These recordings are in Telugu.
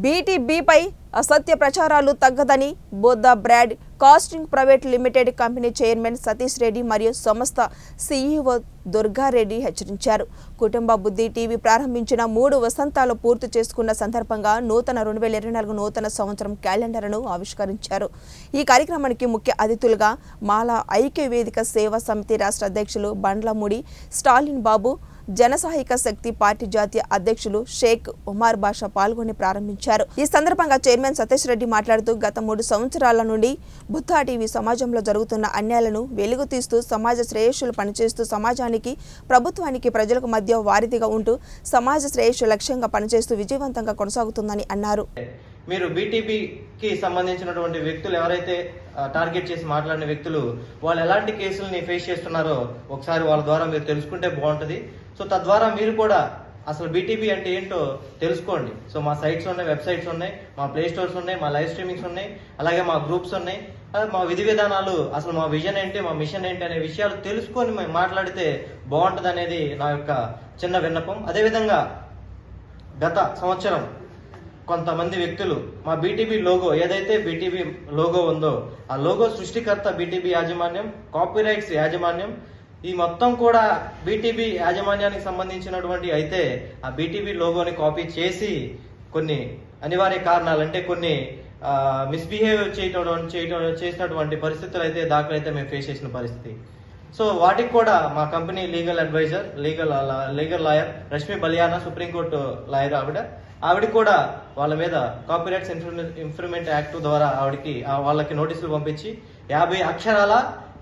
బీటీబీపై అసత్య ప్రచారాలు తగ్గదని బోద్ధ broadcasting private limited company chairman Satish Reddy మరియు సంస్థ సీఈఓ దుర్గారెడ్డి హెచ్చరించారు. కుటుంబ బుద్ధి టీవీ ప్రారంభించిన 3 వసంతాలు పూర్తి చేసుకున్న సందర్భంగా నూతన 2024 నూతన సంవత్సరం క్యాలెండర్ను ఆవిష్కరించారు. ఈ కార్యక్రమానికి ముఖ్య అతిథులుగా మాల ఐక్య వేదిక సేవా సమితి రాష్ట్ర అధ్యక్షులు బండ్లమూడి స్టాలిన్ బాబు, జనసహాయక శక్తి పార్టీ జాతీయ అధ్యక్షులు షేక్ ఉమార్ బాషా పాల్గొని ప్రారంభించారు. ఈ సందర్భంగా చైర్మన్ సతీష్ రెడ్డి మాట్లాడుతూ గత 3 సంవత్సరాల నుండి బుద్ధ టీవీ సమాజంలో జరుగుతున్న అన్యాయాలను వెలుగు తీస్తూ సమాజ శ్రేయస్సులు పనిచేస్తూ సమాజానికి, ప్రభుత్వానికి, ప్రజలకు మధ్య వారధిగా ఉంటూ సమాజ శ్రేయస్సు లక్ష్యంగా పనిచేస్తూ విజయవంతంగా కొనసాగుతుందని అన్నారు. మీరు బీటీబీకి సంబంధించినటువంటి వ్యక్తులు ఎవరైతే టార్గెట్ చేసి మాట్లాడిన వ్యక్తులు వాళ్ళు ఎలాంటి కేసులని ఫేస్ చేస్తున్నారో ఒకసారి వాళ్ళ ద్వారా మీరు తెలుసుకుంటే బాగుంటుంది. సో తద్వారా మీరు కూడా అసలు బీటీబీ అంటే ఏంటో తెలుసుకోండి. సో మా సైట్స్ ఉన్నాయి, వెబ్సైట్స్ ఉన్నాయి, మా ప్లే స్టోర్స్ ఉన్నాయి, మా లైవ్ స్ట్రీమింగ్స్ ఉన్నాయి, అలాగే మా గ్రూప్స్ ఉన్నాయి, మా విధి విధానాలు, అసలు మా విజన్ ఏంటి, మా మిషన్ ఏంటి అనే విషయాలు తెలుసుకొని మేము మాట్లాడితే బాగుంటుంది అనేది నా యొక్క చిన్న విన్నపం. అదేవిధంగా గత సంవత్సరం కొంతమంది వ్యక్తులు మా బీటీబీ లోగో ఏదైతే బీటీబీ లోగో ఉందో ఆ లోగో సృష్టికర్త బీటీబీ యాజమాన్యం, కాపీరైట్స్ యాజమాన్యం, ఈ మొత్తం కూడా బీటీబీ యాజమాన్యానికి సంబంధించినటువంటి అయితే ఆ బీటీబీ లోగోని కాపీ చేసి కొన్ని అనివార్య కారణాలు అంటే కొన్ని మిస్బిహేవ్ చేసినటువంటి పరిస్థితులు అయితే దాఖలైతే మేము ఫేస్ చేసిన పరిస్థితి. సో వాటికి కూడా మా company legal adviser, legal lawyer Rashmi Baliyana, supreme court lawyer ఆవిడ కూడా వాళ్ళ మీద కాపీరైట్స్ ఇన్ఫ్రిమెంట్ యాక్ట్ ద్వారా వాళ్ళకి నోటీసులు పంపించి 50 అక్షరాల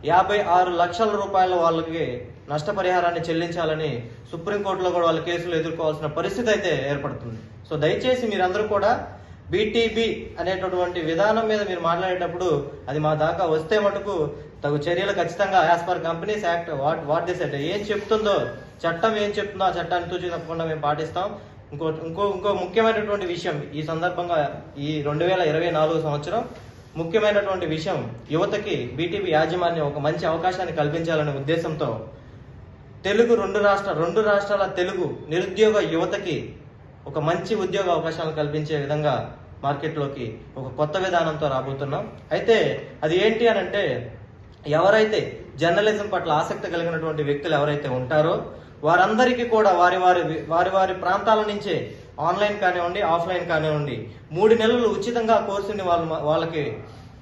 56 లక్షల రూపాయల వాళ్ళకి నష్టపరిహారాన్ని చెల్లించాలని సుప్రీంకోర్టులో కూడా వాళ్ళ కేసులు ఎదుర్కోవాల్సిన పరిస్థితి అయితే ఏర్పడుతుంది. సో దయచేసి మీరందరూ కూడా బీటీబీ అనేటటువంటి విధానం మీద మీరు మాట్లాడేటప్పుడు అది మా దాకా వస్తే మటుకు తగు చర్యలు ఖచ్చితంగా as per companies act what this అంటే ఏం చెప్తుందో, చట్టం ఏం చెప్తుందో ఆ చట్టాన్ని తూచి తప్పకుండా మేము పాటిస్తాం. ఇంకో ముఖ్యమైనటువంటి విషయం ఈ సందర్భంగా ఈ 2024 సంవత్సరం ముఖ్యమైనటువంటి విషయం, యువతకి బీటీబీ యాజమాన్యం ఒక మంచి అవకాశాన్ని కల్పించాలనే ఉద్దేశంతో తెలుగు రెండు రాష్ట్రాల తెలుగు నిరుద్యోగ యువతకి ఒక మంచి ఉద్యోగ అవకాశాలను కల్పించే విధంగా మార్కెట్లోకి ఒక కొత్త విధానంతో రాబోతున్నాం. అయితే అది ఏంటి అని అంటే, ఎవరైతే జర్నలిజం పట్ల ఆసక్తి కలిగినటువంటి వ్యక్తులు ఎవరైతే ఉంటారో వారందరికీ కూడా వారి ప్రాంతాల నుంచే ఆన్లైన్ కానివ్వండి, ఆఫ్లైన్ కానివ్వండి 3 నెలలు ఉచితంగా కోర్సుని వాళ్ళకి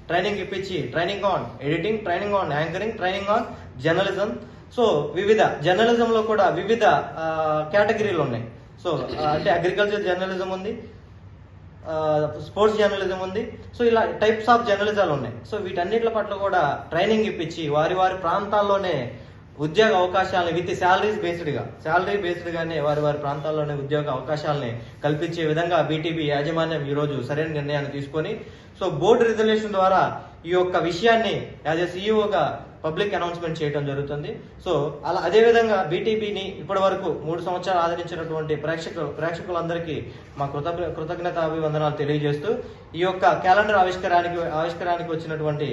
ట్రైనింగ్ ఇప్పించి, training on editing, training on anchoring, training on journalism. So వివిధ జర్నలిజంలో కూడా వివిధ కేటగిరీలు ఉన్నాయి. సో అంటే అగ్రికల్చర్ జర్నలిజం ఉంది, స్పోర్ట్స్ జర్నలిజం ఉంది. సో ఇలా టైప్స్ ఆఫ్ జర్నలిజాలు ఉన్నాయి. సో వీటన్నిటి పట్ల కూడా ట్రైనింగ్ ఇప్పించి వారి ప్రాంతాల్లోనే ఉద్యోగ అవకాశాలను విత్ శాలరీ బేస్డ్గానే వారి ప్రాంతాల్లోనే ఉద్యోగ అవకాశాలని కల్పించే విధంగా బీటీబీ యాజమాన్యం ఈరోజు సరైన నిర్ణయాన్ని తీసుకొని సో బోర్డు రిజల్యూషన్ ద్వారా ఈ యొక్క విషయాన్ని యాజ్ ఎ సీఈఓగా పబ్లిక్ అనౌన్స్మెంట్ చేయడం జరుగుతుంది. సో అదేవిధంగా బీటీబీని ఇప్పటి వరకు 3 సంవత్సరాలు ఆదరించినటువంటి ప్రేక్షకులందరికీ మా కృతజ్ఞతాభివందనాలు తెలియజేస్తూ ఈ యొక్క క్యాలెండర్ ఆవిష్కరానికి వచ్చినటువంటి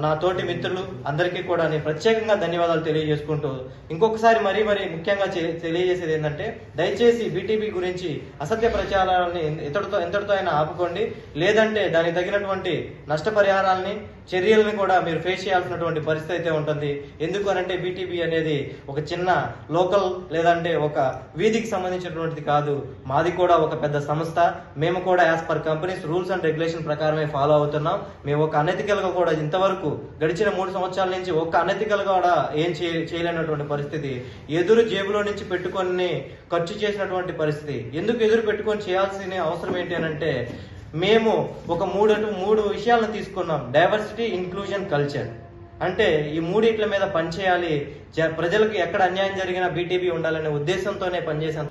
నా తోటి మిత్రులు అందరికీ కూడా నేను ప్రత్యేకంగా ధన్యవాదాలు తెలియజేసుకుంటూ ఇంకొకసారి మరీ ముఖ్యంగా తెలియజేసేది ఏంటంటే, దయచేసి బీటీబీ గురించి అసత్య ప్రచారాలని ఎంతటితో అయినా ఆపుకోండి. లేదంటే దానికి తగినటువంటి నష్టపరిహారాలని, చర్యలను కూడా మీరు ఫేస్ చేయాల్సినటువంటి పరిస్థితి అయితే ఉంటుంది. ఎందుకు అనంటే బీటీబీ అనేది ఒక చిన్న లోకల్ లేదంటే ఒక వీధికి సంబంధించినటువంటిది కాదు. మాది కూడా ఒక పెద్ద సంస్థ. మేము కూడా as per companies rules and regulation ప్రకారమే ఫాలో అవుతున్నాం. మేము ఒక అనెతికల్ గా కూడా ఇంతవరకు గడిచిన 3 సంవత్సరాల నుంచి ఒక అనెతికల్ గా కూడా ఏం చేయలేనటువంటి పరిస్థితి, ఎదురు జేబులో నుంచి పెట్టుకొని ఖర్చు చేసినటువంటి పరిస్థితి. ఎందుకు ఎదురు పెట్టుకొని చేయాల్సిన అవసరం ఏంటి అని అంటే, మేము ఒక 3 విషయాలను తీసుకున్నాం. Diversity, inclusion, culture. అంటే ఈ 3 మీద పనిచేయాలి. ప్రజలకు ఎక్కడ అన్యాయం జరిగినా బీటీబీ ఉండాలనే ఉద్దేశంతోనే పనిచేసాం.